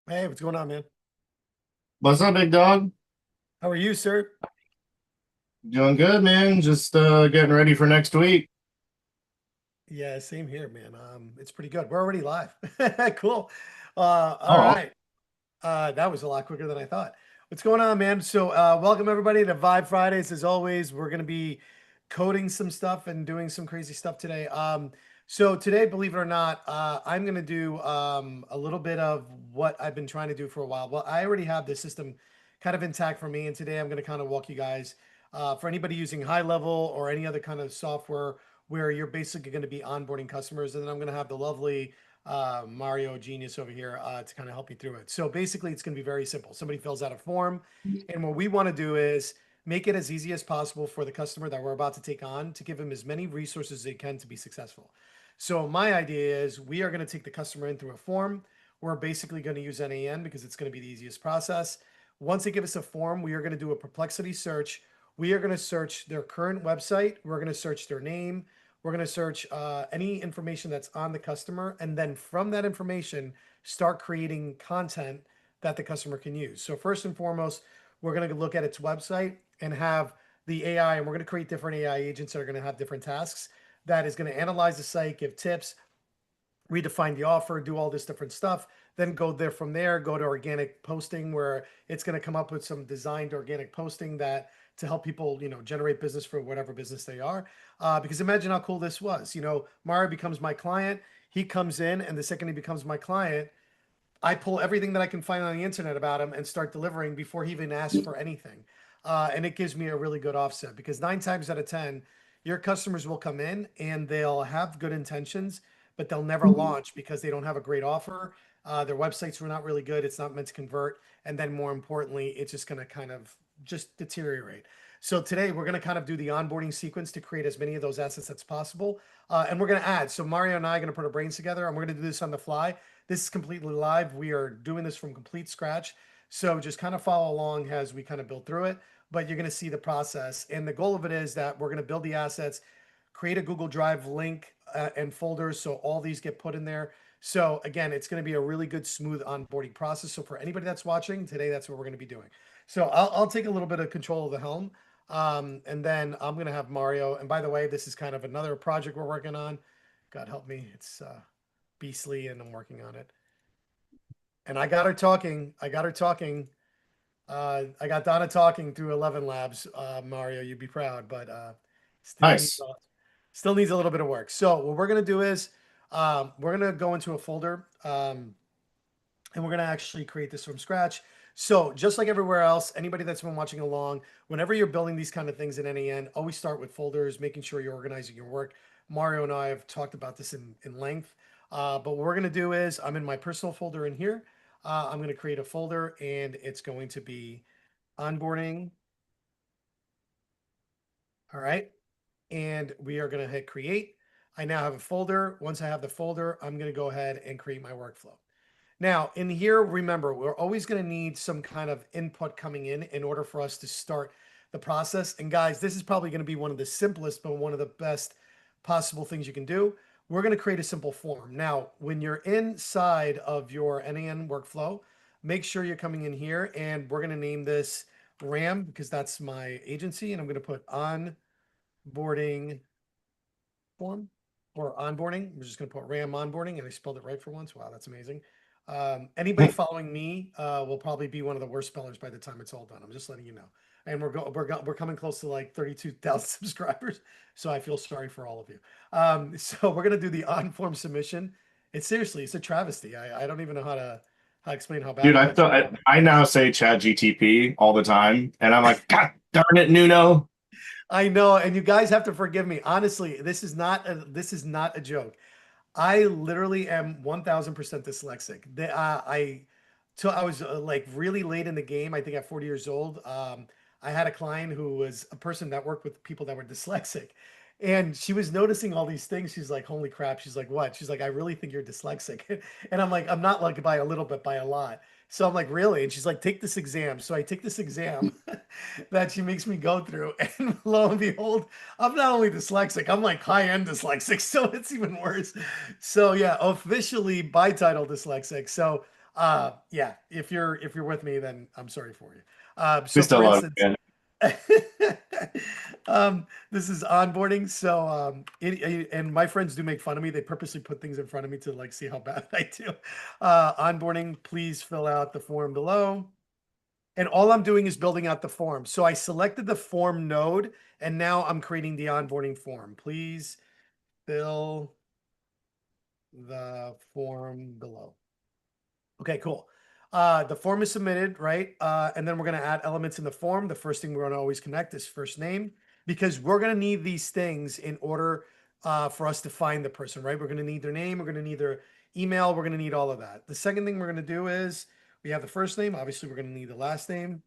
Hey, what's going on, man? What's up, big dog? How are you, sir? Doing good, man. Just getting ready for next week. Yeah, same here, man. It's pretty good. We're already live. Cool. All Oh, right. That was a lot quicker than I thought. What's going on, man? So, welcome everybody to Vibe Fridays. As always, we're going to be coding some stuff and doing some crazy stuff today. So today, believe it or not, I'm going to do a little bit of what I've been trying to do for a while. Well, I already have this system kind of intact for me, and today I'm going to kind of walk you guys for anybody using high level or any other kind of software where you're basically going to be onboarding customers, and then I'm going to have the lovely Mario Genius over here to kind of help you through it. So basically, it's going to be very simple. Somebody fills out a form, and what we want to do is make it as easy as possible for the customer that we're about to take on to give them as many resources as they can to be successful. So my idea is we are going to take the customer in through a form. We're basically going to use NAN because it's going to be the easiest process. Once they give us a form, we are going to do a perplexity search. We are going to search their current website. We're going to search their name. We're going to search any information that's on the customer. And then from that information, start creating content that the customer can use. So, first and foremost, we're going to look at its website and have the AI, and we're going to create different AI agents that are going to have different tasks that is going to analyze the site, give tips, redefine the offer, do all this different stuff, then go there from there, go to organic posting where it's going to come up with some designed organic posting that to help people, generate business for whatever business they are. Because imagine how cool this was. Mario becomes my client. He comes in, and the second he becomes my client, I pull everything that I can find on the internet about him and start delivering before he even asks for anything. And it gives me a really good offset because 9 times out of 10, your customers will come in and they'll have good intentions, but they'll never launch because they don't have a great offer. Their websites were not really good. It's not meant to convert. And then more importantly, it's just going to kind of just deteriorate. So today we're going to kind of do the onboarding sequence to create as many of those assets as possible. And we're going to add. So Mario and I are going to put our brains together and we're going to do this on the fly. This is completely live. We are doing this from complete scratch. So just kind of follow along as we kind of build through it, but you're going to see the process. And the goal of it is that we're going to build the assets, create a Google Drive link and folders. So all these get put in there. So again, it's going to be a really good, smooth onboarding process. So for anybody that's watching today, that's what we're going to be doing. So I'll take a little bit of control of the helm. And then I'm going to have Mario. And by the way, this is kind of another project we're working on. God help me. It's beastly and I'm working on it. And I got her talking. I got her talking. I got Donna talking through 11 Labs. Mario, you'd be proud, but still needs nice. still needs a little bit of work. So what we're gonna do is we're gonna go into a folder and we're gonna actually create this from scratch. So just like everywhere else, anybody that's been watching along, whenever you're building these kind of things in NAN, always start with folders, making sure you're organizing your work. Mario and I have talked about this in length. But what we're gonna do is I'm in my personal folder in here. I'm gonna create a folder and it's going to be onboarding. All right. And we are gonna hit create. I now have a folder. Once I have the folder, I'm gonna go ahead and create my workflow. Now, in here, remember, we're always going to need some kind of input coming in order for us to start the process. And guys, this is probably going to be one of the simplest, but one of the best possible things you can do. We're going to create a simple form. Now, when you're inside of your NAN workflow, make sure you're coming in here and we're going to name this RAM because that's my agency. And I'm going to put onboarding form or onboarding. We're just going to put RAM onboarding, and I spelled it right for once. Wow, that's amazing. Anybody following me will probably be one of the worst spellers by the time it's all done. I'm just letting you know. And we're coming close to like 32,000 subscribers, so I feel sorry for all of you. So we're gonna do the on form submission. It's seriously, it's a travesty. I don't even know how to explain how bad Dude, it I is. feel I now say Chat GTP all the time, and I'm like, God darn it, Nuno. I know, and you guys have to forgive me. Honestly, this is not a joke. I literally am 1000% dyslexic. I was like really late in the game. I think at 40 years old, I had a client who was a person that worked with people that were dyslexic, and she was noticing all these things. She's like, "Holy crap!" She's like, "What?" She's like, "I really think you're dyslexic," and I'm like, "I'm not like by a little bit, by a lot." So I'm like, "Really?" And she's like, "Take this exam." So I take this exam that she makes me go through, and lo and behold, I'm not only dyslexic, I'm like high-end dyslexic, so it's even worse. So yeah, officially by title dyslexic. So Yeah, if you're with me, then I'm sorry for you. We So still for love instance, you, man. this is onboarding. So and my friends do make fun of me. They purposely put things in front of me to like see how bad I do. Onboarding, please fill out the form below. And all I'm doing is building out the form. So I selected the form node, and now I'm creating the onboarding form. Please fill the form below. Okay, cool. The form is submitted, right? And then we're going to add elements in the form. The first thing we're going to always connect is first name because we're going to need these things in order for us to find the person, right? We're going to need their name. We're going to need their email. We're going to need all of that. The second thing we're going to do is we have the first name. Obviously, we're going to need the last name.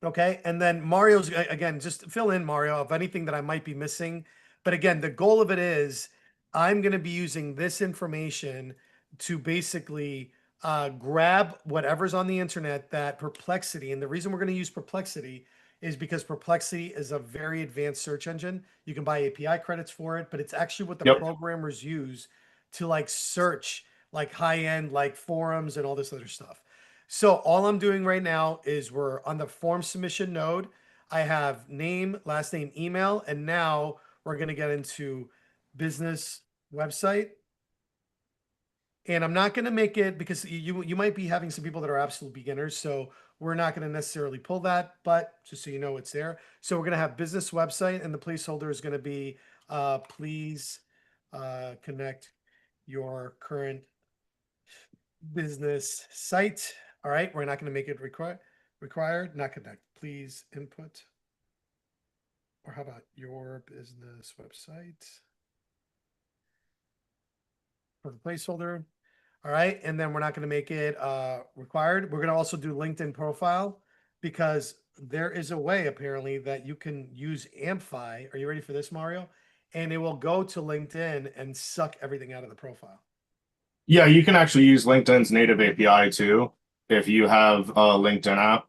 Okay. And then Mario's again, just fill in Mario of anything that I might be missing. But again, the goal of it is I'm going to be using this information to basically grab whatever's on the internet that Perplexity. And the reason we're going to use Perplexity is because Perplexity is a very advanced search engine. You can buy API credits for it, but it's actually what the Yep. programmers use to like search like high end like forums and all this other stuff. So all I'm doing right now is we're on the form submission node. I have name, last name, email, and now we're going to get into business website. And I'm not going to make it because you might be having some people that are absolute beginners, so we're not going to necessarily pull that, but just so you know it's there. So we're going to have business website, and the placeholder is going to be please connect your current business site. All right, we're not going to make it required, not connect. Please input, or how about your business website for the placeholder? All right, and then we're not going to make it required. We're going to also do LinkedIn profile because there is a way apparently that you can use Amphi. Are you ready for this, Mario? And it will go to LinkedIn and suck everything out of the profile. Yeah, you can actually use LinkedIn's native API too if you have a LinkedIn app.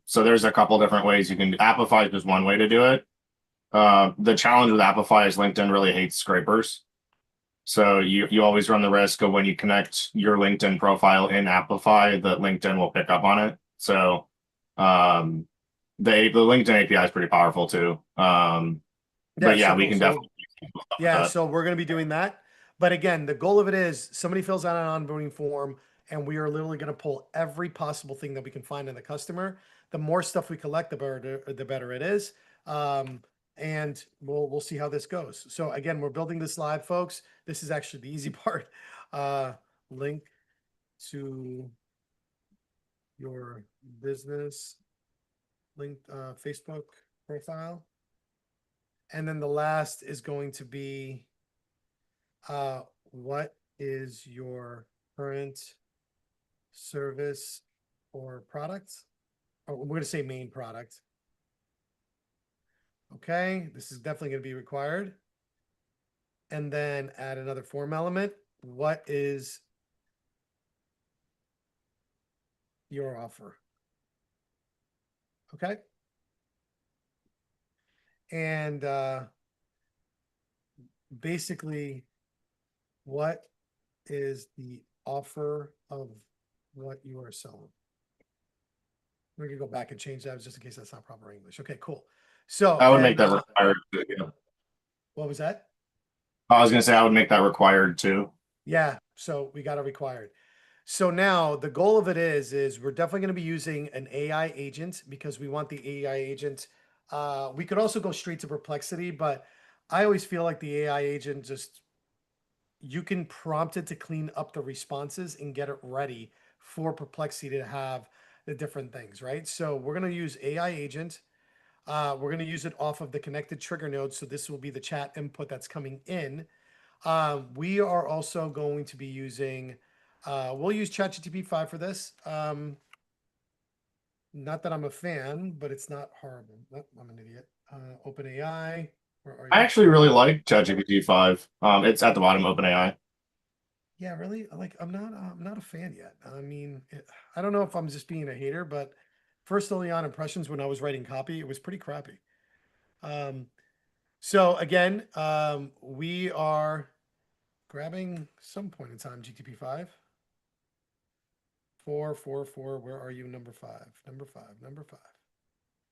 So there's a couple different ways you can. Appify is just one way to do it. The challenge with Appify is LinkedIn really hates scrapers. So you always run the risk of when you connect your LinkedIn profile in Appify, that LinkedIn will pick up on it. So um, the LinkedIn API is pretty powerful too. Yeah, But so yeah, we cool. can So definitely do stuff with yeah, that. so we're going to be doing that. But again, the goal of it is somebody fills out an onboarding form, and we are literally going to pull every possible thing that we can find in the customer. The more stuff we collect, the better it is. Um, and we'll see how this goes. So again, we're building this live, folks. This is actually the easy part. Uh, link to your business link Facebook profile, and then the last is going to be what is your current service or product? Oh, we're going to say main product. Okay, this is definitely going to be required. And then add another form element. What is your offer? Okay. And basically, what is the offer of what you are selling? We can go back and change that just in case that's not proper English. Okay, cool. So, I would make and that required too, yeah. what was that? I was gonna say I would make that required too. Yeah, so we got it required. So now the goal of it is we're definitely going to be using an AI agent because we want the AI agent. We could also go straight to Perplexity, but I always feel like the AI agent just you can prompt it to clean up the responses and get it ready for Perplexity to have the different things, right? So we're going to use AI agent. We're going to use it off of the connected trigger node. So this will be the chat input that's coming in. We are also going to be using, we'll use ChatGPT 5 for this. Not that I'm a fan, but it's not horrible. Oh, I'm an idiot. OpenAI, where are I you? actually really like ChatGPT 5. It's at the bottom, OpenAI. Yeah, really? Like, I'm not a fan yet. I mean, I don't know if I'm just being a hater, but first early on impressions when I was writing copy, it was pretty crappy. Um, so again, we are grabbing some point in time GTP5. 444. Where are you? Number five. Number five. Number five.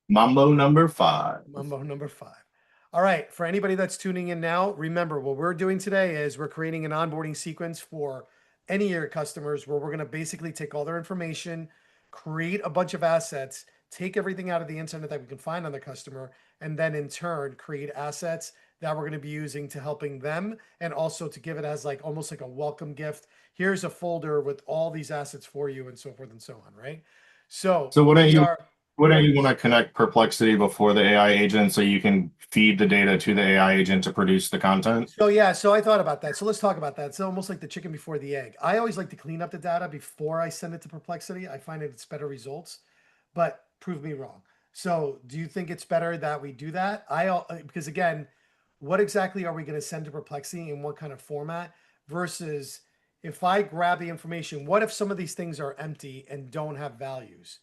Mambo number 5. Mambo number five. All right. For anybody that's tuning in now, remember what we're doing today is we're creating an onboarding sequence for any of your customers where we're going to basically take all their information, create a bunch of assets, take everything out of the internet that we can find on the customer, and then in turn create assets that we're going to be using to helping them and also to give it as like almost like a welcome gift. Here's a folder with all these assets for you and so forth and so on, right? So So we are wouldn't you want to connect Perplexity before the AI agent so you can feed the data to the AI agent to produce the content? So yeah, so I thought about that. So let's talk about that. It's almost like the chicken before the egg. I always like to clean up the data before I send it to Perplexity. I find it's better results, but prove me wrong. So do you think it's better that we do that? Because again, what exactly are we going to send to Perplexity in what kind of format versus if I grab the information, what if some of these things are empty and don't have values?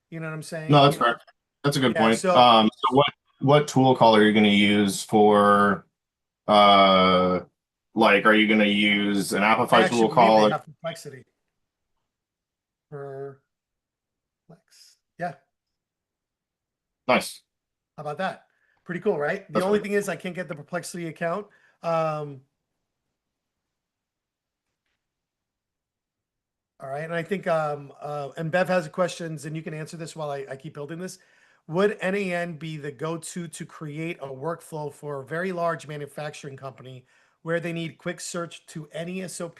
You know what I'm No, saying? that's fair. That's a good Yeah, point. so So what tool call are you going to use for uh like are you going to use an I Apify actually tool believe they call? have Perplexity. Perplex. Yeah. Nice. How about that? Pretty cool, right? The That's only really thing is I can't get the Perplexity account. Um, all right, and I think and Bev has questions, and you can answer this while I keep building this. Would NAN be the go-to to create a workflow for a very large manufacturing company where they need quick search to any SOP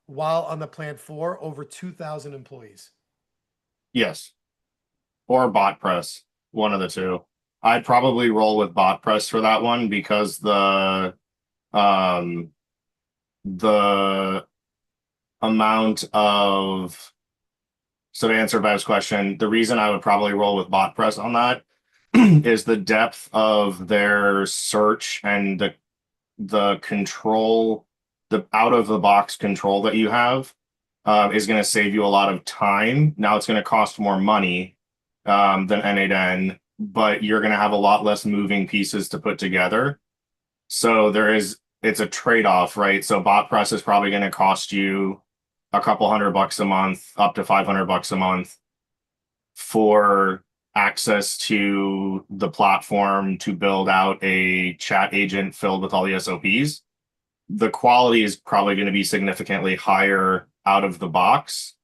while on the plant for over 2,000 employees? yes. Or bot press, one of the two. I'd probably roll with bot press for that one because um the amount of so to answer Bev's question, the reason I would probably roll with bot press on that is the depth of their search and the control, the out of the box control that you have is going to save you a lot of time. Now it's going to cost more money than N8N, but you're going to have a lot less moving pieces to put together. So it's a trade-off, right? So bot press is probably going to cost you a couple $100 a month, up to $500 a month for access to the platform to build out a chat agent filled with all the SOPs. The quality is probably going to be significantly higher out of the box,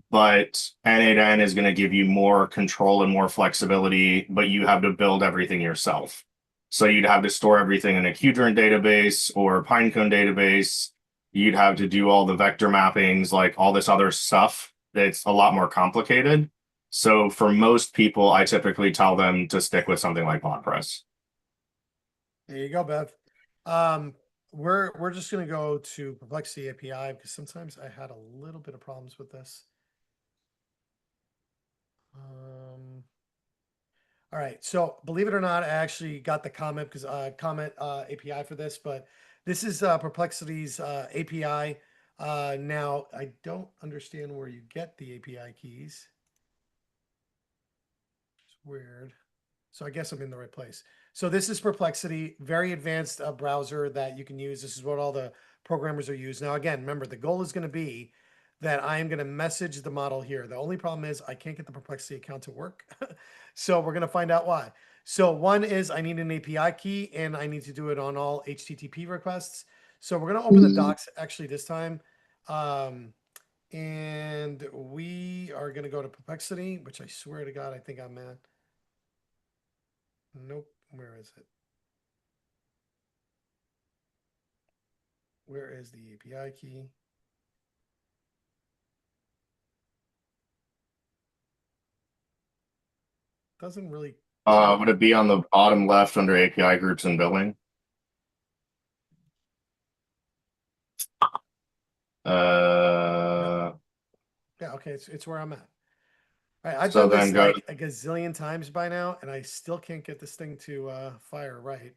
but N8N is going to give you more control and more flexibility, but you have to build everything yourself. So you'd have to store everything in a Qdrint database or Pinecone database. You'd have to do all the vector mappings, like all this other stuff that's a lot more complicated. So for most people, I typically tell them to stick with something like BotPress. There you go, Bev. Um, we're just gonna go to Perplexity API because sometimes I had a little bit of problems with this. All right, so believe it or not, I actually got the comment because comment API for this, but this is Perplexity's API. Now I don't understand where you get the API keys. It's weird. So I guess I'm in the right place. So this is Perplexity, very advanced browser that you can use. This is what all the programmers are using. Now, again, remember, the goal is going to be that I am going to message the model here. The only problem is I can't get the Perplexity account to work. So we're going to find out why. So one is I need an API key and I need to do it on all HTTP requests. So we're going to open the docs actually this time. And we are going to go to Perplexity, which I swear to God, I think I'm at. Nope. Where is it? Where is the API key? Doesn't really. Would it be on the bottom left under API groups and billing? Uh, Yeah, okay, it's where I'm at. All right, I've so done then this go like a gazillion times by now, and I still can't get this thing to fire right.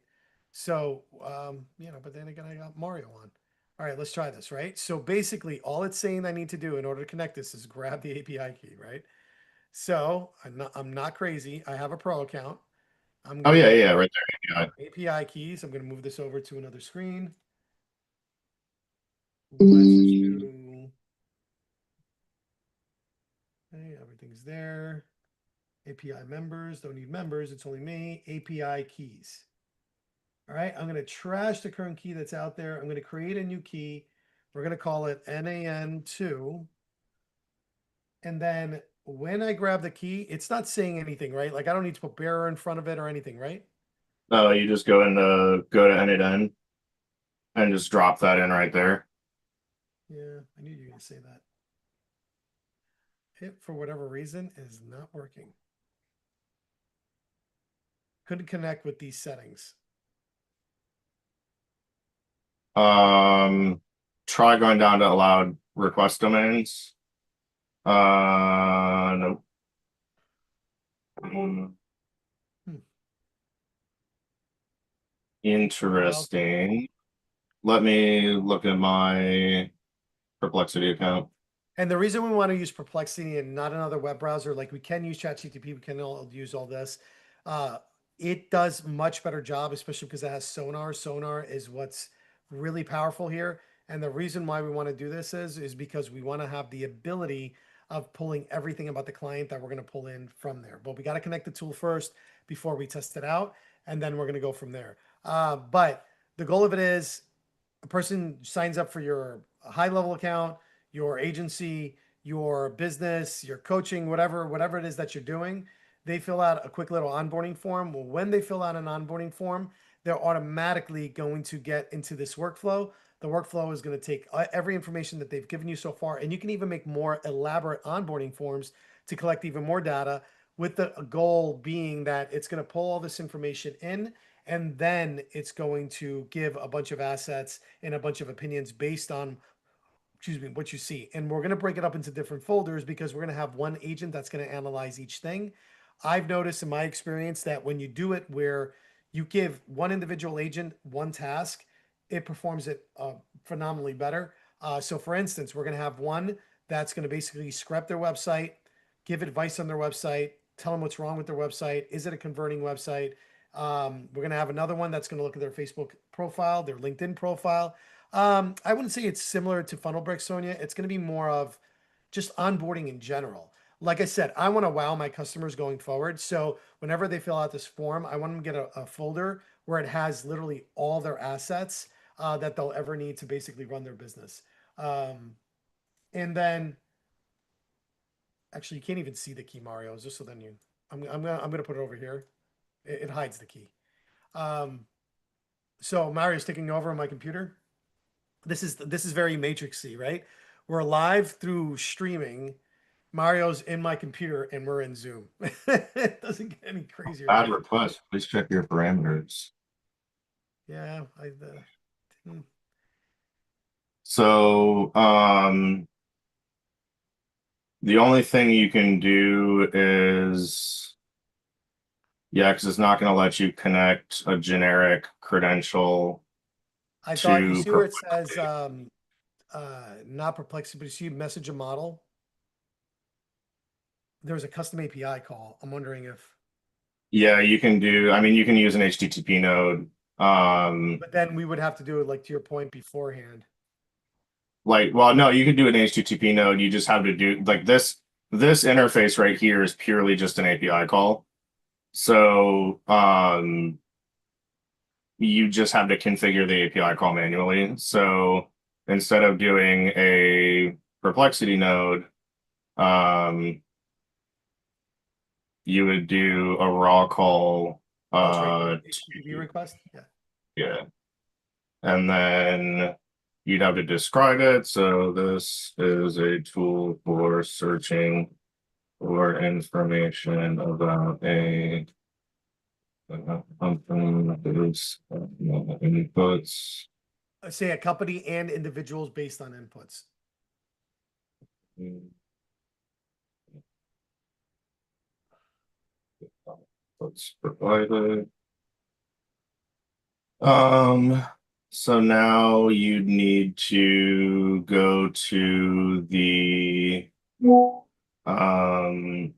So, but then again, I got Mario on. All right, let's try this, right? So basically, all it's saying I need to do in order to connect this is grab the API key, right? So I'm not crazy. I have a pro account. I'm Oh gonna yeah, go yeah, right there. API. API keys. I'm gonna move this over to another screen. let's do, okay, everything's there. API members, don't need members. It's only me. API keys. All right, I'm going to trash the current key that's out there. I'm going to create a new key. We're going to call it NAN2. And then when I grab the key, it's not saying anything, right? Like I don't need to put bearer in front of it or anything, right? No, you just go to end and just drop that in right there. Yeah, I knew you were going to say that. It, for whatever reason, is not working. Couldn't connect with these settings. Um, Try going down to allowed request domains. No. Hmm. Allow. Interesting. Let me look at my Perplexity account. And the reason we want to use Perplexity and not another web browser, like we can use ChatGPT, we can all use all this. Uh, it does much better job, especially because it has sonar. Sonar is what's really powerful here. And the reason why we want to do this is because we want to have the ability of pulling everything about the client that we're going to pull in from there. But we got to connect the tool first before we test it out, and then we're going to go from there. But the goal of it is a person signs up for your high level account, your agency, your business, your coaching, whatever it is that you're doing. They fill out a quick little onboarding form. Well, when they fill out an onboarding form, they're automatically going to get into this workflow. The workflow is going to take every information that they've given you so far, and you can even make more elaborate onboarding forms to collect even more data, with the goal being that it's going to pull all this information in, and then it's going to give a bunch of assets and a bunch of opinions based on, excuse me, what you see. And we're going to break it up into different folders because we're going to have one agent that's going to analyze each thing. I've noticed in my experience that when you do it where you give one individual agent one task, it performs it phenomenally better. So for instance, we're going to have one that's going to basically scrap their website, give advice on their website, tell them what's wrong with their website. Is it a converting website? We're going to have another one that's going to look at their Facebook profile, their LinkedIn profile. I wouldn't say it's similar to Funnelbrick, Sonia. It's going to be more of just onboarding in general. Like I said, I want to wow my customers going forward. So whenever they fill out this form, I want them to get a folder where it has literally all their assets that they'll ever need to basically run their business. And then, actually, you can't even see the key, Mario. Just so then you, I'm gonna put it over here. It hides the key. Um, so Mario's taking over on my computer. This is very matrixy, right? We're live through streaming. Mario's in my computer and we're in Zoom. It doesn't get any crazier than Add that. request. Please check your parameters. Yeah, So, the only thing you can do is, yeah, because it's not going to let you connect a generic credential I thought you to see where it says Perplexity. not perplexity, but you see message a model. There's a custom API call. I'm wondering if, Yeah, you can do, I mean, you can use an HTTP node. but then we would have to do it like to your point beforehand. Like, well, no, you can do an HTTP node. You just have to do like this interface right here is purely just an API call. So, you just have to configure the API call manually. So instead of doing a Perplexity node, um, you would do a raw call. Oh, straight to HTTP To, request. Yeah. yeah, and then you'd have to describe it. So this is a tool for searching for information about a company, there's inputs. Say a company and individuals based on inputs. Let's provide it. Um, so now you'd need to go to the um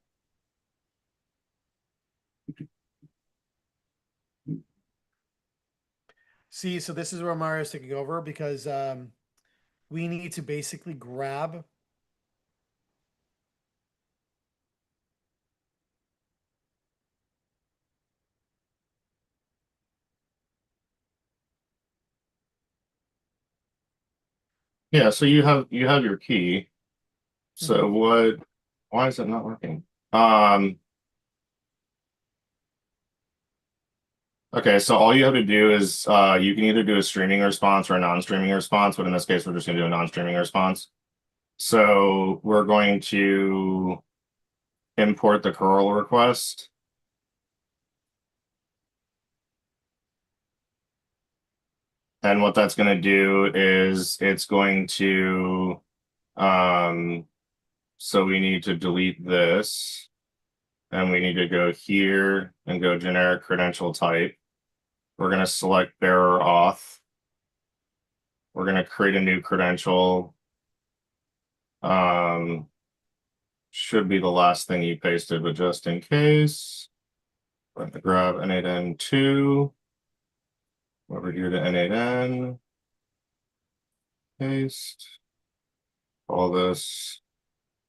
See, so this is where Mario's taking over because we need to basically grab. Yeah, so you have your key. So Mhm. what, why is it not working? Um, okay, so all you have to do is you can either do a streaming response or a non-streaming response, but in this case, we're just gonna do a non-streaming response. So we're going to import the curl request. And what that's going to do is it's going to, um, so we need to delete this and we need to go here and go generic credential type. We're going to select bearer auth. We're going to create a new credential. Should be the last thing you pasted, but just in case, we're going to grab N8N2. Over here to N8N. Paste. All this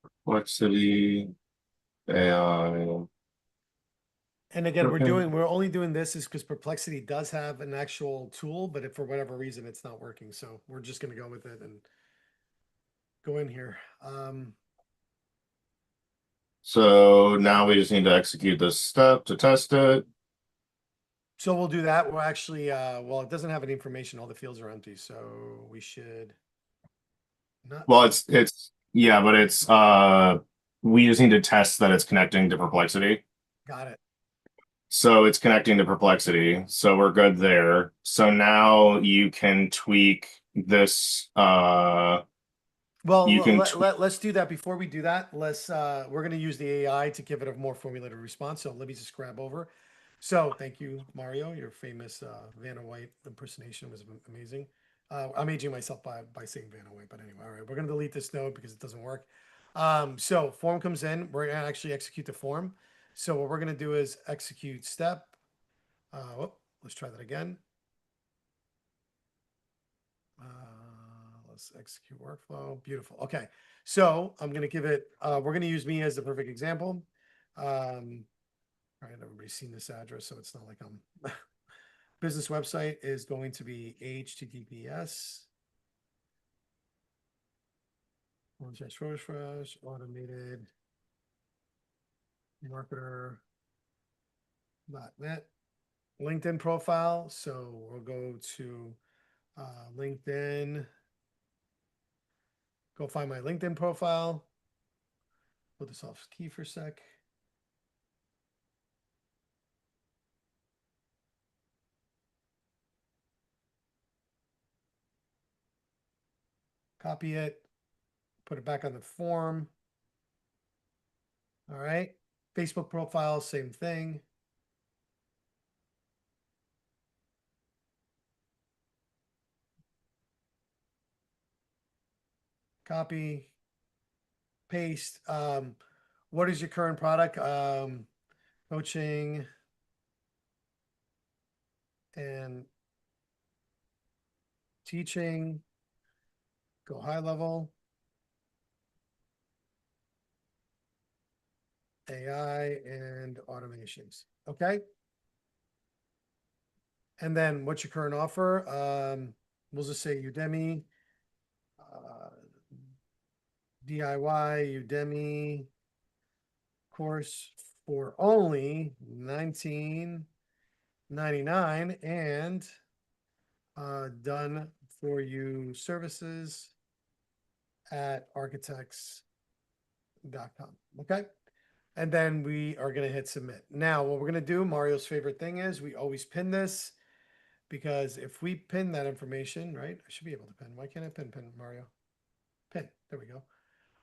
complexity, AI. And again, Okay. we're only doing this is because Perplexity does have an actual tool, but if for whatever reason it's not working, so we're just gonna go with it and go in here. So now we just need to execute this step to test it. So we'll do that. We'll actually, well, it doesn't have any information. All the fields are empty, so we should not. Well, it's yeah, but it's we just need to test that it's connecting to Perplexity. Got it. So it's connecting to Perplexity. So we're good there. So now you can tweak this Well, you can let's do that. Before we do that, we're going to use the AI to give it a more formulated response. So let me just grab over. So thank you, Mario. Your famous Vanna White impersonation was amazing. I'm aging myself by saying Vanna White, but anyway, all right, we're going to delete this node because it doesn't work. So form comes in. We're going to actually execute the form. So what we're going to do is execute step. Let's try that again. Let's execute workflow. Beautiful. Okay. So I'm going to give it, we're going to use me as the perfect example. All right. Everybody's seen this address, so it's not like I'm business website is going to be HTTPS. Fresh, automated marketer.net. LinkedIn profile. So we'll go to LinkedIn. Go find my LinkedIn profile. Put this off key for a sec. Copy it. Put it back on the form. All right. Facebook profile, same thing. Copy, paste. What is your current product? Coaching and teaching. Go high level. AI and automations. Okay. And then what's your current offer? We'll just say Udemy, DIY, Udemy course for only $19.99 and done for you services at architects.com. Okay. And then we are going to hit submit. Now, what we're going to do, Mario's favorite thing is we always pin this because if we pin that information, right? I should be able to pin. Why can't I pin Mario? Pin. There we go.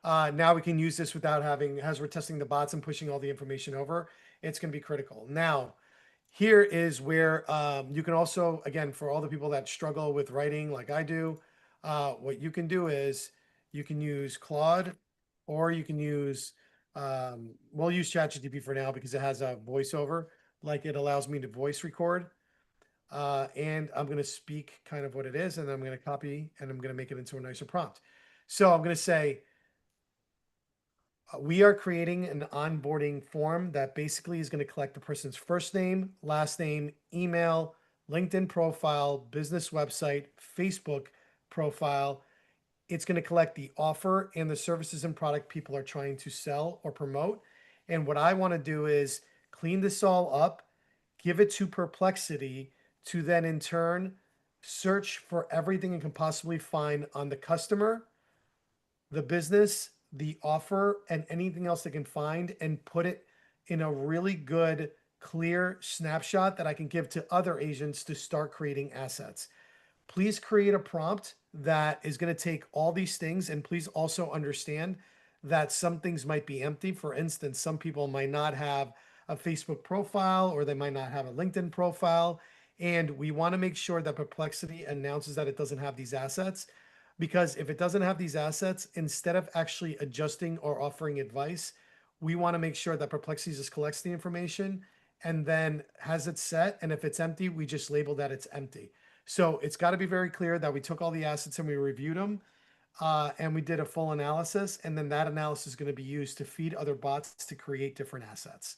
Now we can use this without having, as we're testing the bots and pushing all the information over, it's going to be critical. Now, here is where you can also, again, for all the people that struggle with writing like I do, what you can do is you can use Claude or you can use, we'll use ChatGPT for now because it has a voiceover, like it allows me to voice record. And I'm going to speak kind of what it is, and then I'm going to copy and I'm going to make it into a nicer prompt. So I'm going to say, we are creating an onboarding form that basically is going to collect the person's first name, last name, email, LinkedIn profile, business website, Facebook profile. It's going to collect the offer and the services and product people are trying to sell or promote. And what I want to do is clean this all up, give it to Perplexity to then in turn search for everything it can possibly find on the customer, the business, the offer, and anything else they can find and put it in a really good, clear snapshot that I can give to other agents to start creating assets. Please create a prompt that is going to take all these things, and please also understand that some things might be empty. For instance, some people might not have a Facebook profile or they might not have a LinkedIn profile. And we want to make sure that Perplexity announces that it doesn't have these assets, because if it doesn't have these assets, instead of actually adjusting or offering advice, we want to make sure that Perplexity just collects the information and then has it set. And if it's empty, we just label that it's empty. So it's got to be very clear that we took all the assets and we reviewed them, and we did a full analysis. And then that analysis is going to be used to feed other bots to create different assets.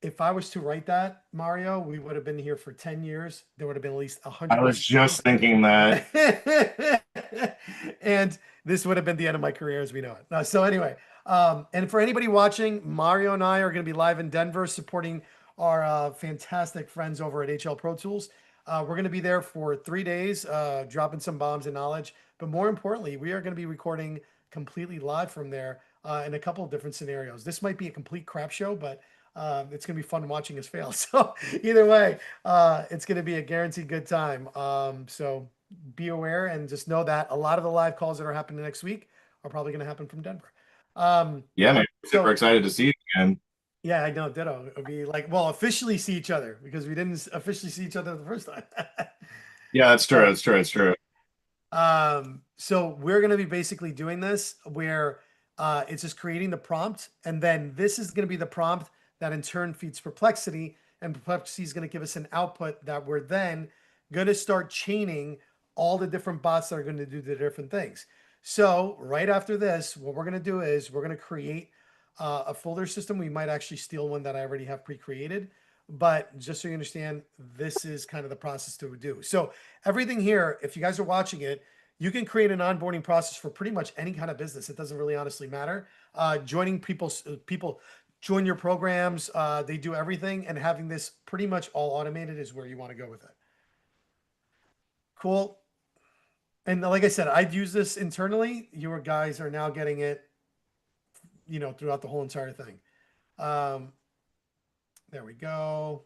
If I was to write that, Mario, we would have been here for 10 years. There would have been at least a I 100 was different just things. thinking that. And this would have been the end of my career as we know it. So anyway, and for anybody watching, Mario and I are going to be live in Denver supporting our fantastic friends over at HL Pro Tools. We're going to be there for 3 days, dropping some bombs of knowledge. But more importantly, we are going to be recording completely live from there in a couple of different scenarios. This might be a complete crap show, but it's going to be fun watching us fail. So either way, it's going to be a guaranteed good time. So be aware and just know that a lot of the live calls that are happening next week are probably going to happen from Denver. Um, Yeah, man, super so excited to see it again. yeah, I know. Ditto. It would be like, well, officially see each other because we didn't officially see each other the first time. Yeah, that's true. So That's true. That's true. so we're going to be basically doing this where it's just creating the prompt, and then this is going to be the prompt that in turn feeds Perplexity, and Perplexity is going to give us an output that we're then going to start chaining all the different bots that are going to do the different things. So right after this, what we're going to do is we're going to create a folder system. We might actually steal one that I already have pre-created, but just so you understand, this is kind of the process to do. So everything here, if you guys are watching it, you can create an onboarding process for pretty much any kind of business. It doesn't really honestly matter. Joining people join your programs. They do everything, and having this pretty much all automated is where you want to go with it. Cool. And like I said, I'd use this internally. Your guys are now getting it, throughout the whole entire thing. Um, there we go.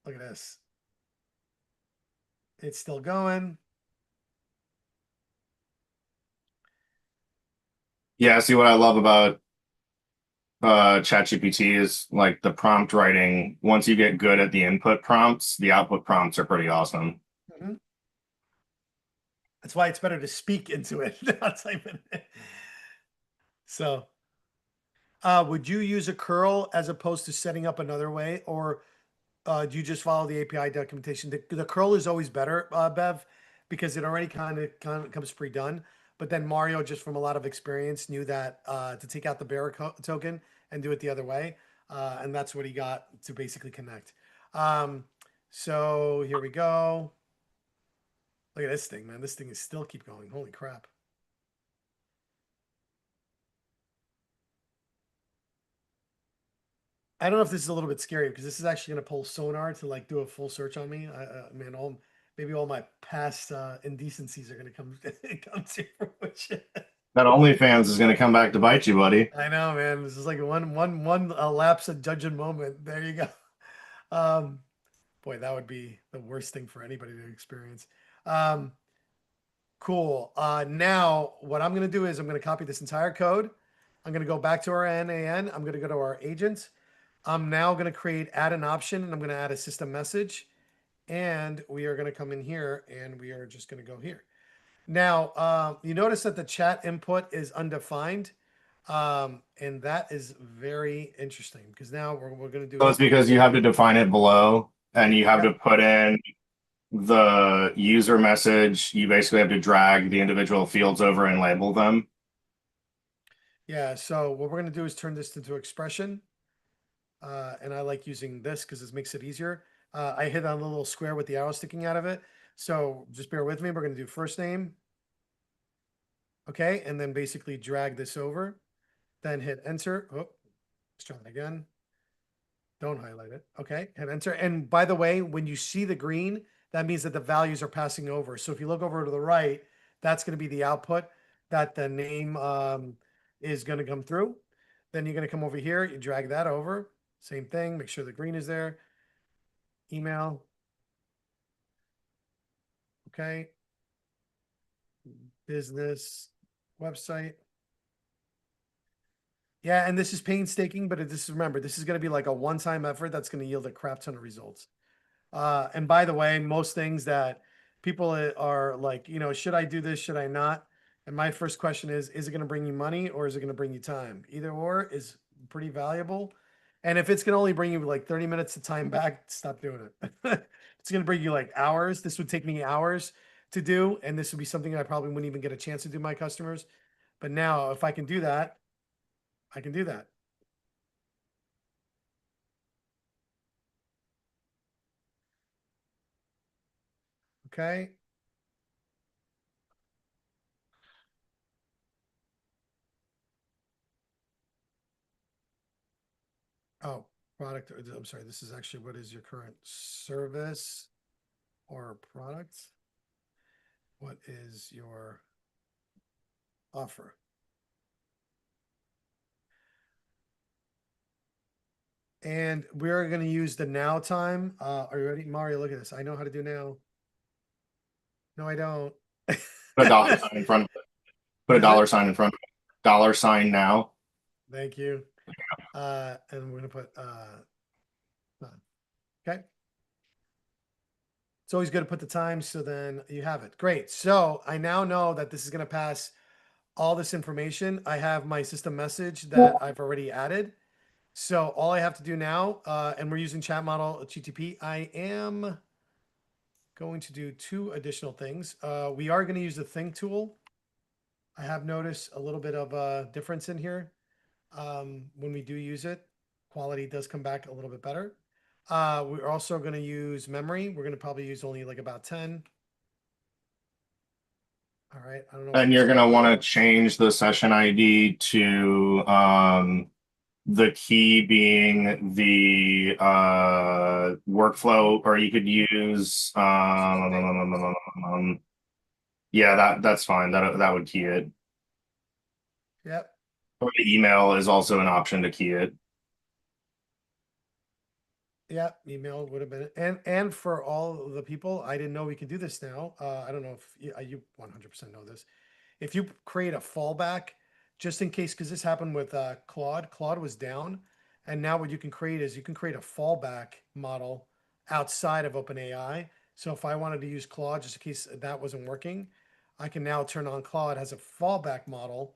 Look at this. It's still going. Yeah, see what I love about ChatGPT is like the prompt writing. Once you get good at the input prompts, the output prompts are pretty awesome. Mhm. That's why it's better to speak into it, not type it. So, would you use a curl as opposed to setting up another way, or do you just follow the API documentation? The curl is always better, Bev, because it already kind of comes pre-done. But then Mario, just from a lot of experience, knew that to take out the bearer token and do it the other way, and that's what he got to basically connect. Um, so here we go. Look at this thing, man. This thing is still keep going. Holy crap. I don't know if this is a little bit scary because this is actually going to pull sonar to like do a full search on me. Man, maybe all my past indecencies are going to come come to fruition. That OnlyFans is going to come back to bite you, buddy. I know, man. This is like one lapse of judging moment. There you go. Um, boy, that would be the worst thing for anybody to experience. Um, cool. Now what I'm going to do is I'm going to copy this entire code. I'm going to go back to our NAN. I'm going to go to our agent. I'm now going to add an option, and I'm going to add a system message. And we are going to come in here, and we are just going to go here. Now, you notice that the chat input is undefined. And that is very interesting because now we're going to do So it. it's because you have to define it below and you have to Yep. put in the user message. You basically have to drag the individual fields over and label them. Yeah. So what we're going to do is turn this into expression. And I like using this because it makes it easier. I hit on the little square with the arrow sticking out of it. So just bear with me. We're going to do first name. Okay. And then basically drag this over, then hit enter. Oh, let's try that again. Don't highlight it. Okay. Hit enter. And by the way, when you see the green, that means that the values are passing over. So if you look over to the right, that's going to be the output that the name is going to come through. Then you're going to come over here, you drag that over. Same thing. Make sure the green is there. Email. Okay. Business website. Yeah, and this is painstaking, but this is remember, this is going to be like a one-time effort that's going to yield a crap ton of results. And by the way, most things that people are like, should I do this? Should I not? And my first question is it going to bring you money or is it going to bring you time? Either or is pretty valuable. And if it's going to only bring you like 30 minutes of time back, stop doing it. It's going to bring you like hours. This would take me hours to do. And this would be something I probably wouldn't even get a chance to do my customers. But now if I can do that, I can do that. Okay. Oh, product. I'm sorry. This is actually what is your current service or product? What is your offer? And we're going to use the now time. Are you ready? Mario, look at this. I know how to do now. No, I don't. Put a dollar sign in front of it. Put What a is dollar it? sign in front of it. Dollar sign now. Thank you. And we're going to put, none. Okay. It's always good to put the time. So then you have it. Great. So I now know that this is going to pass all this information. I have my system message that I've already added. So all I have to do now, and we're using chat model GTP, I am going to do two additional things. We are going to use the think tool. I have noticed a little bit of a difference in here. When we do use it, quality does come back a little bit better. We're also going to use memory. We're going to probably use only like about 10. All right. I don't know what And this you're is. gonna want to change the session ID to the key being the workflow, or you could use yeah, that's fine. That would key it. Yep. Or the email is also an option to key it. Yeah, email would have been and for all the people, I didn't know we could do this now. I don't know if you 100% know this. If you create a fallback, just in case, because this happened with Claude. Claude was down, and now what you can create is you can create a fallback model outside of OpenAI. So if I wanted to use Claude, just in case that wasn't working, I can now turn on Claude as a fallback model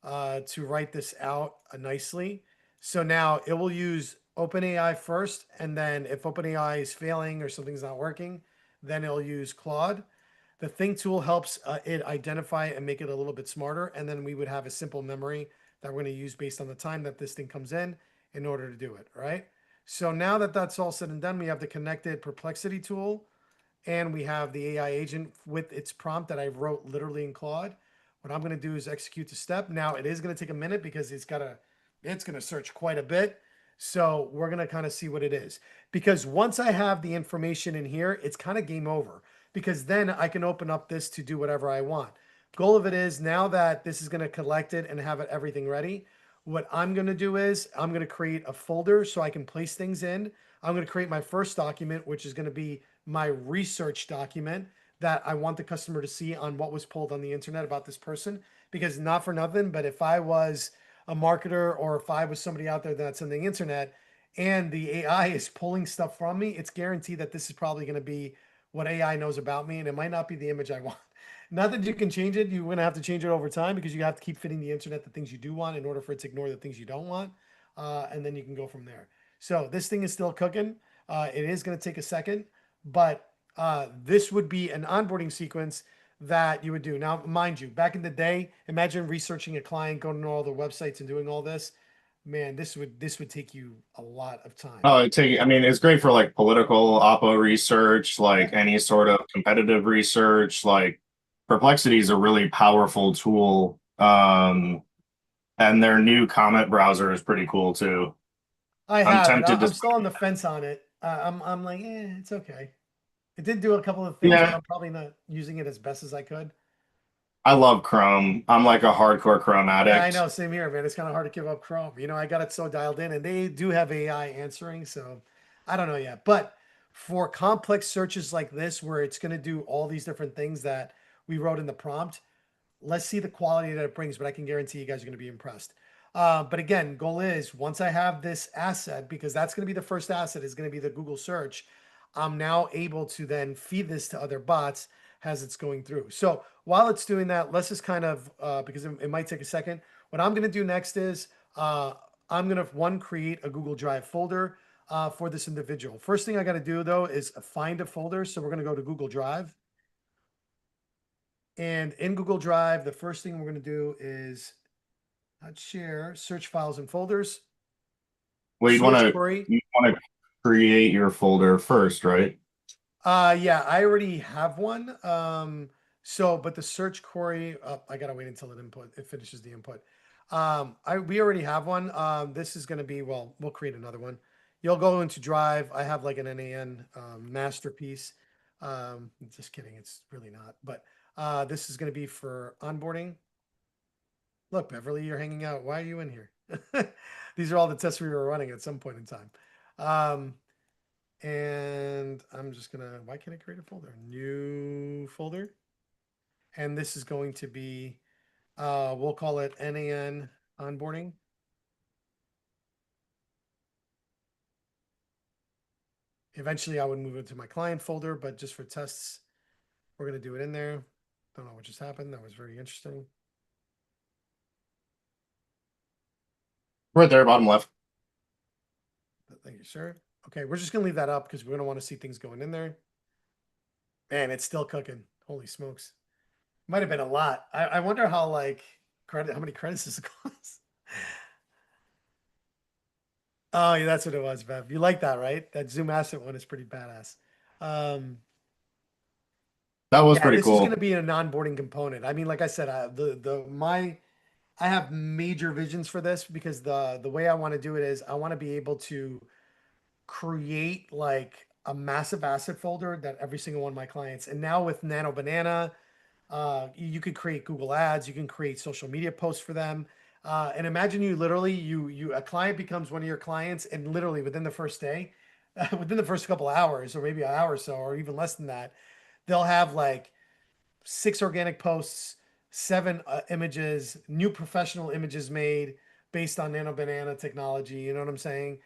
to write this out nicely. So now it will use OpenAI first, and then if OpenAI is failing or something's not working, then it'll use Claude. The Think tool helps it identify and make it a little bit smarter, and then we would have a simple memory that we're going to use based on the time that this thing comes in order to do it, right? So now that that's all said and done, we have the connected perplexity tool and we have the AI agent with its prompt that I wrote literally in Claude. What I'm going to do is execute the step. Now it is going to take a minute because it's going to search quite a bit. So we're going to kind of see what it is. Because once I have the information in here, it's kind of game over because then I can open up this to do whatever I want. Goal of it is now that this is going to collect it and have it everything ready. What I'm going to do is I'm going to create a folder so I can place things in. I'm going to create my first document, which is going to be my research document that I want the customer to see on what was pulled on the internet about this person. Because not for nothing, but if I was a marketer or if I was somebody out there that's on the internet and the AI is pulling stuff from me, it's guaranteed that this is probably going to be what AI knows about me, and it might not be the image I want. Not that you can change it. You're gonna have to change it over time because you have to keep fitting the internet the things you do want in order for it to ignore the things you don't want, and then you can go from there. So this thing is still cooking. It is gonna take a second, but this would be an onboarding sequence that you would do. Now, mind you, back in the day, imagine researching a client, going to all their websites and doing all this. Man, this would take you a lot of time. Oh, I mean, it's great for like political oppo research, Yeah. like any sort of competitive research. Like Perplexity is a really powerful tool. And their new comment browser is pretty cool too. I I'm have it. tempted to, I'm still on the fence on it. I'm like, it's okay. It did do a couple of things, but yeah, I'm probably not using it as best as I could. I love Chrome. I'm like a hardcore Chrome Yeah, I addict. know. Same here, man. It's kind of hard to give up Chrome. I got it so dialed in, and they do have AI answering, so I don't know yet. But for complex searches like this, where it's going to do all these different things that we wrote in the prompt, let's see the quality that it brings. But I can guarantee you guys are going to be impressed. But again, goal is once I have this asset, because that's going to be the first asset, is going to be the Google search. I'm now able to then feed this to other bots as it's going through. So while it's doing that, let's just kind of, because it might take a second. What I'm going to do next is I'm going to create a Google Drive folder for this individual. First thing I got to do though is find a folder. So we're going to go to Google Drive. And in Google Drive, the first thing we're going to do is not share, search files and folders, Well, search query. you want to create your folder first, right? Yeah, I already have one. But the search query, I gotta wait until it finishes the input. We already have one. This is gonna be, well, we'll create another one. You'll go into Drive. I have like an NAN masterpiece. Just kidding, it's really not. But this is gonna be for onboarding. Look, Beverly, you're hanging out. Why are you in here? These are all the tests we were running at some point in time. Um, and I'm just gonna, why can't I create a folder? New folder. And this is going to be, we'll call it NAN onboarding. Eventually I would move it to my client folder, but just for tests, we're gonna do it in there. Don't know what just happened. That was very interesting. Right there, bottom left. Thank you, sir. Okay, we're just gonna leave that up because we're gonna want to see things going in there. Man, it's still cooking. Holy smokes. Might have been a lot. I wonder how how many credits this costs. Oh, yeah, that's what it was, Bev. You like that, right? That Zoom asset one is pretty badass. Um, That was yeah, pretty this is going to cool. be an onboarding component. I mean, like I said, I have major visions for this because the way I want to do it is I want to be able to create like a massive asset folder that every single one of my clients. And now with Nano Banana, you could create Google Ads, you can create social media posts for them. And imagine you literally a client becomes one of your clients, and literally within the first day, within the first couple of hours, or maybe an hour or so, or even less than that, they'll have like 6 organic posts, 7 images, new professional images made based on Nano Banana technology. You know what I'm saying?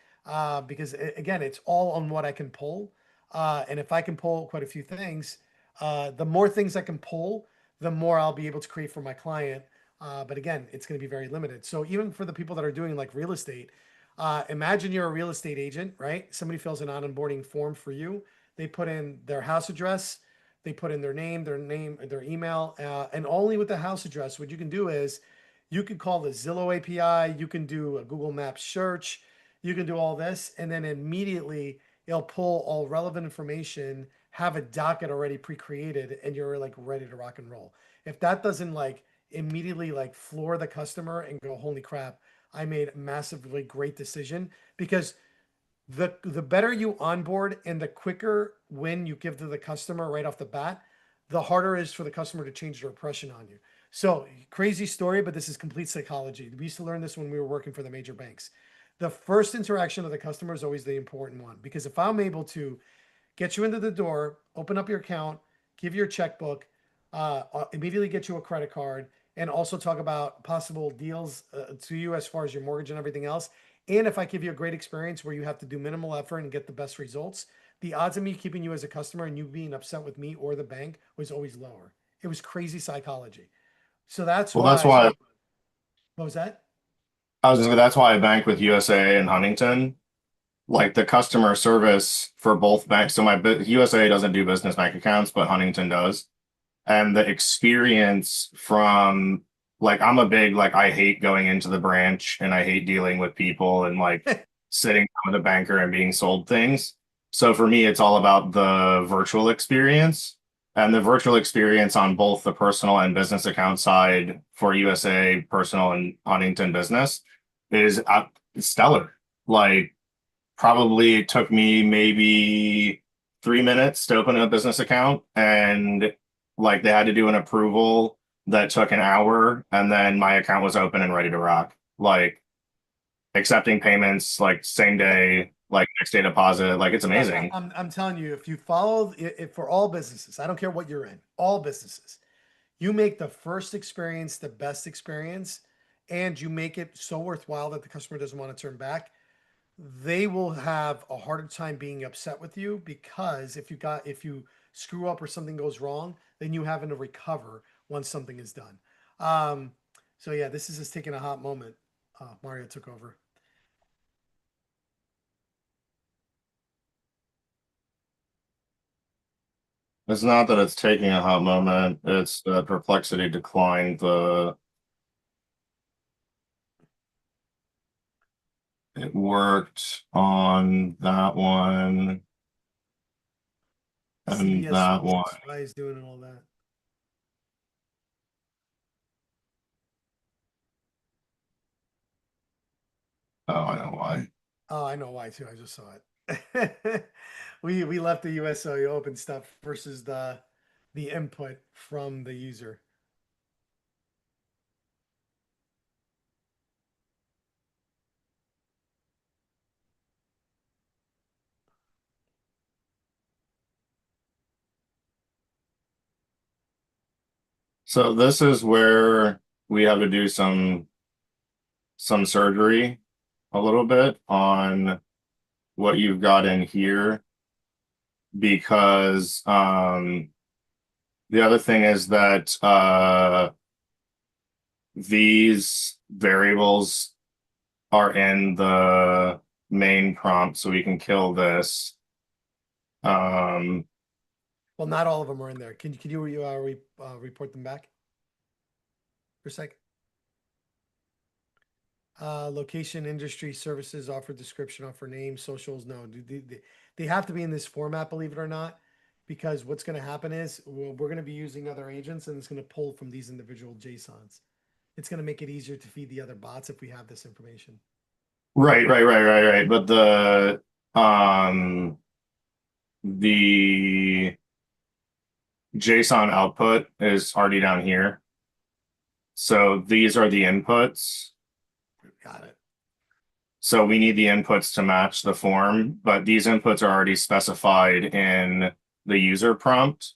Because again, it's all on what I can pull. And if I can pull quite a few things, the more things I can pull, the more I'll be able to create for my client. But again, it's going to be very limited. So even for the people that are doing like real estate, imagine you're a real estate agent, right? Somebody fills an onboarding form for you. They put in their house address, they put in their email, and only with the house address. What you can do is you can call the Zillow API, you can do a Google Maps search, you can do all this, and then immediately it'll pull all relevant information, have a docket already pre-created, and you're like ready to rock and roll. If that doesn't like immediately like floor the customer and go, holy crap, I made a massively great decision, because the better you onboard and the quicker win you give to the customer right off the bat, the harder it is for the customer to change their impression on you. So crazy story, but this is complete psychology. We used to learn this when we were working for the major banks. The first interaction of the customer is always the important one, because if I'm able to get you into the door, open up your account, give you your checkbook, immediately get you a credit card, and also talk about possible deals to you as far as your mortgage and everything else. And if I give you a great experience where you have to do minimal effort and get the best results, the odds of me keeping you as a customer and you being upset with me or the bank was always lower. It was crazy psychology. So that's Well, that's why. why What was that? I was just, that's why I bank with USA and Huntington. Like the customer service for both banks. So USA doesn't do business bank accounts, but Huntington does. And the experience from like I'm a big like I hate going into the branch and I hate dealing with people and like sitting down with a banker and being sold things. So for me, it's all about the virtual experience and the virtual experience on both the personal and business account side for USA personal and Huntington business is stellar. Like probably it took me maybe 3 minutes to open a business account and like they had to do an approval that took an hour and then my account was open and ready to rock. Like accepting payments like same day, like next day deposit, like it's amazing. I'm telling you, if you follow it for all businesses, I don't care what you're in, all businesses, you make the first experience the best experience, and you make it so worthwhile that the customer doesn't want to turn back. They will have a harder time being upset with you because if you screw up or something goes wrong, then you having to recover once something is done. Um, so yeah, this is just taking a hot moment. Mario took over. It's not that it's taking a hot moment, it's that Perplexity declined the it worked on that one and CBS that one. Sports, why is doing all that? Oh, I know why. Oh, I know why too. I just saw it. We left the USO open stuff versus the input from the user. So this is where we have to do some surgery a little bit on what you've got in here because the other thing is that these variables are in the main prompt, so we can kill this. Um, Well, not all of them are in there. Can you report them back for a sec? Location, industry, services, offer description, offer name, socials. No, they have to be in this format, believe it or not, because what's going to happen is we're going to be using other agents and it's going to pull from these individual JSONs. It's going to make it easier to feed the other bots if we have this information. right. But the JSON output is already down here. So these are the inputs. Got it. So we need the inputs to match the form, but these inputs are already specified in the user prompt.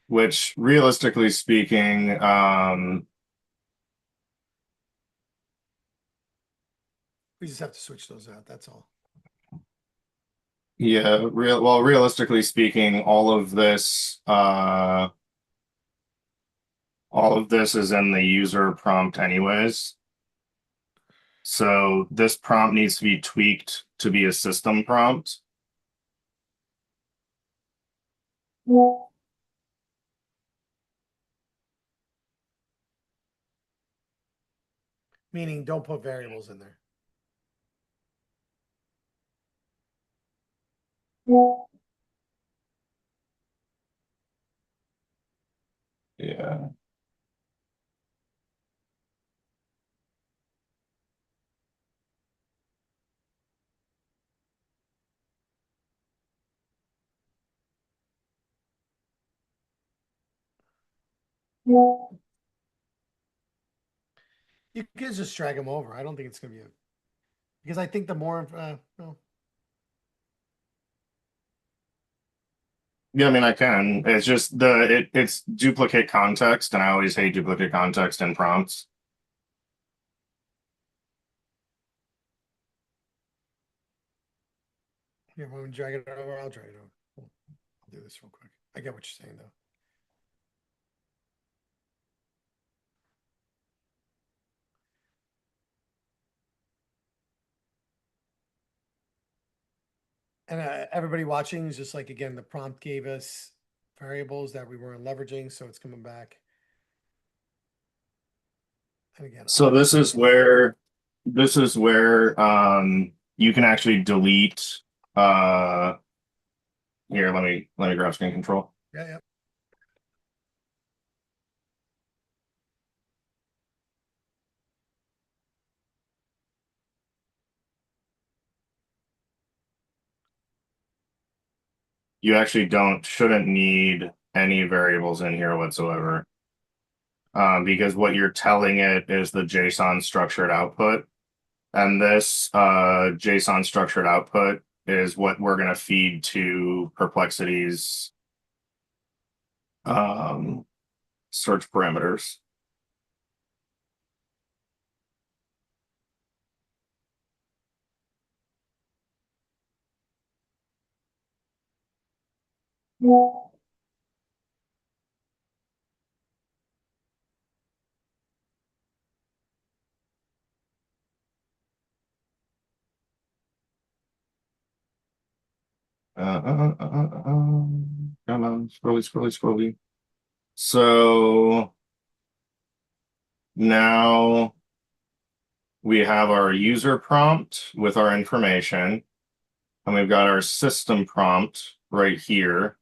Which realistically speaking, We just have to switch those out. That's all. yeah, realistically speaking, all of this is in the user prompt anyways. So this prompt needs to be tweaked to be a system prompt. Meaning, don't put variables in there. Yeah. You can just drag them over. I don't think it's going to be because I think the more no, Yeah, I mean, I can. It's just it's duplicate context, and I always hate duplicate context in prompts. Here, when we drag it over, I'll drag it over. I'll do this real quick. I get what you're saying though. And everybody watching is just like, again, the prompt gave us variables that we weren't leveraging, so it's coming back. And again, So this is where you can actually delete here, let me grab screen control. yeah, yeah. You actually shouldn't need any variables in here whatsoever. Because what you're telling it is the JSON structured output. And this JSON structured output is what we're going to feed to Perplexity's search parameters. Come on, scrolly. So now we have our user prompt with our information, and we've got our system prompt right here.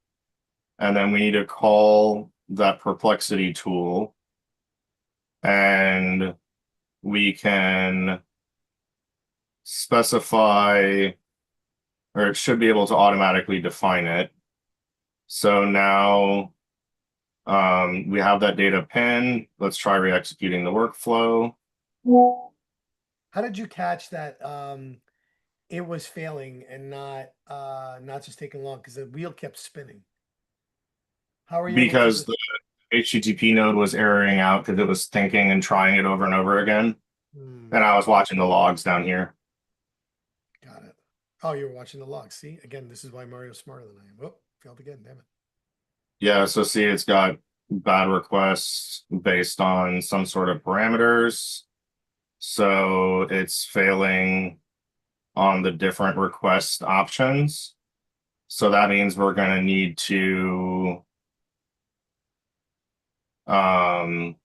And then we need to call that perplexity tool, and we can specify, or it should be able to automatically define it. So now we have that data pin. Let's try re-executing the workflow. How did you catch that it was failing and not just taking long because the wheel kept spinning? How were you able to Because the HTTP node was erroring out because it was thinking and trying it over and over again. Hmm, And I was watching the logs down here. got it. Oh, you were watching the logs. See, again, this is why Mario's smarter than I am. Oh, failed again, damn it. Yeah, so see, it's got bad requests based on some sort of parameters. So it's failing on the different request options. So that means um,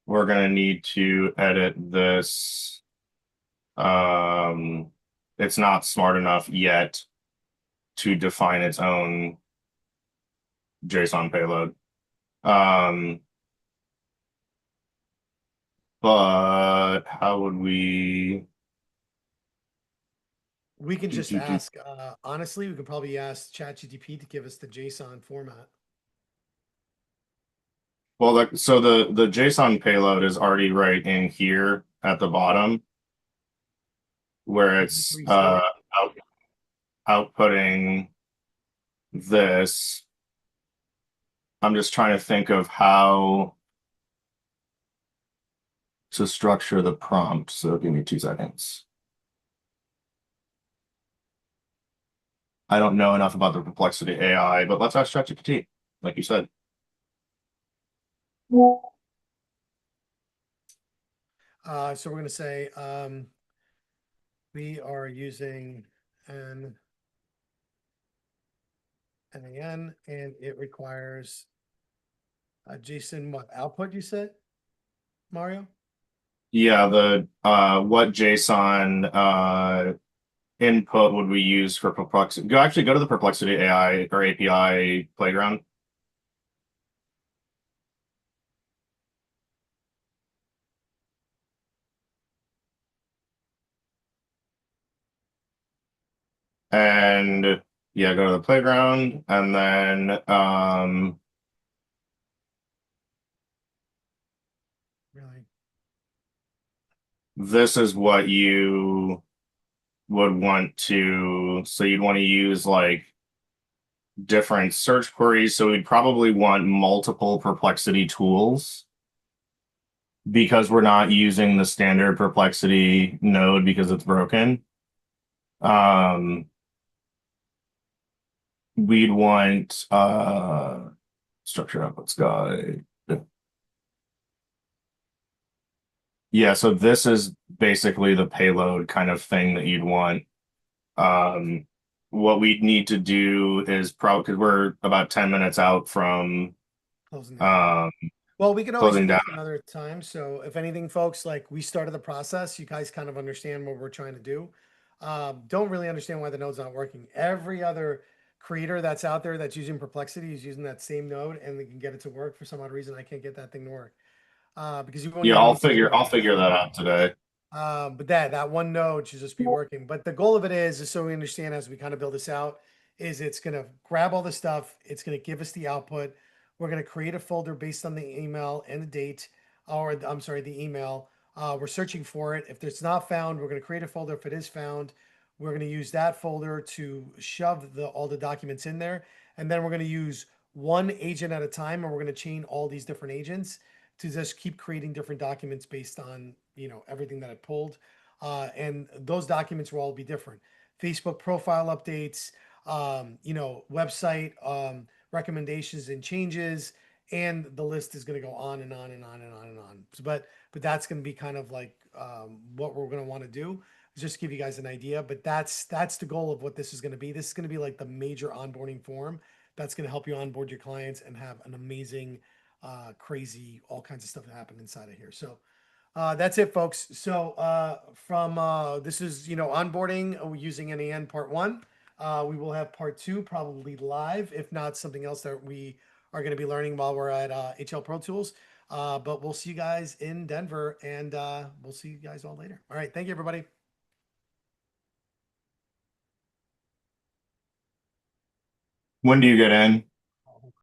we're going to need to edit this. It's not smart enough yet to define its own JSON payload. But how would we We can just do? ask. Honestly, we could probably ask ChatGTP to give us the JSON format. Well, so the JSON payload is already right in here at the bottom, where You just it's restate it. outputting this. I'm just trying to think of how to structure the prompt. So give me 2 seconds. I don't know enough about the Perplexity AI, but let's ask ChatGPT, like you said. So we're going to say we are using an NAN and it requires a JSON what output you said, Mario? Yeah, the what JSON input would we use for Perplexity? Go to the Perplexity AI or API playground. And yeah, go to the playground, and then Really? this is what you would want to, so you'd want to use like different search queries. So we'd probably want multiple perplexity tools because we're not using the standard perplexity node because it's broken. Um, we'd want structure outputs guide. Yeah, so this is basically the payload kind of thing that you'd want. Um, what we'd need to do is probably because we're about 10 minutes out from Closing down. um Well, we can always closing do down. this another time. So if anything, folks, like we started the process, you guys kind of understand what we're trying to do. Don't really understand why the node's not working. Every other creator that's out there that's using Perplexity is using that same node and they can get it to work. For some odd reason, I can't get that thing to work. Because you won't Yeah, even need to do I'll anything. figure that out today. But that one node should just be working. But the goal of it is so we understand as we kind of build this out, is it's gonna grab all the stuff, it's gonna give us the output. We're gonna create a folder based on the email and the date, or I'm sorry, the email. We're searching for it. If it's not found, we're gonna create a folder. If it is found, we're gonna use that folder to shove all the documents in there, and then we're gonna use one agent at a time, and we're gonna chain all these different agents to just keep creating different documents based on everything that I pulled, and those documents will all be different. Facebook profile updates, website recommendations and changes, and the list is going to go on and on and on and on and on. But that's going to be kind of like what we're going to want to do. Just to give you guys an idea, but that's the goal of what this is going to be. This is going to be like the major onboarding form that's going to help you onboard your clients and have an amazing crazy, all kinds of stuff that happen inside of here. So that's it, folks. So from this is onboarding using NAN part one. We will have part two probably live, if not something else that we are going to be learning while we're at HL Pro Tools. But we'll see you guys in Denver, and we'll see you guys all later. All right, thank you, everybody. When do you get in?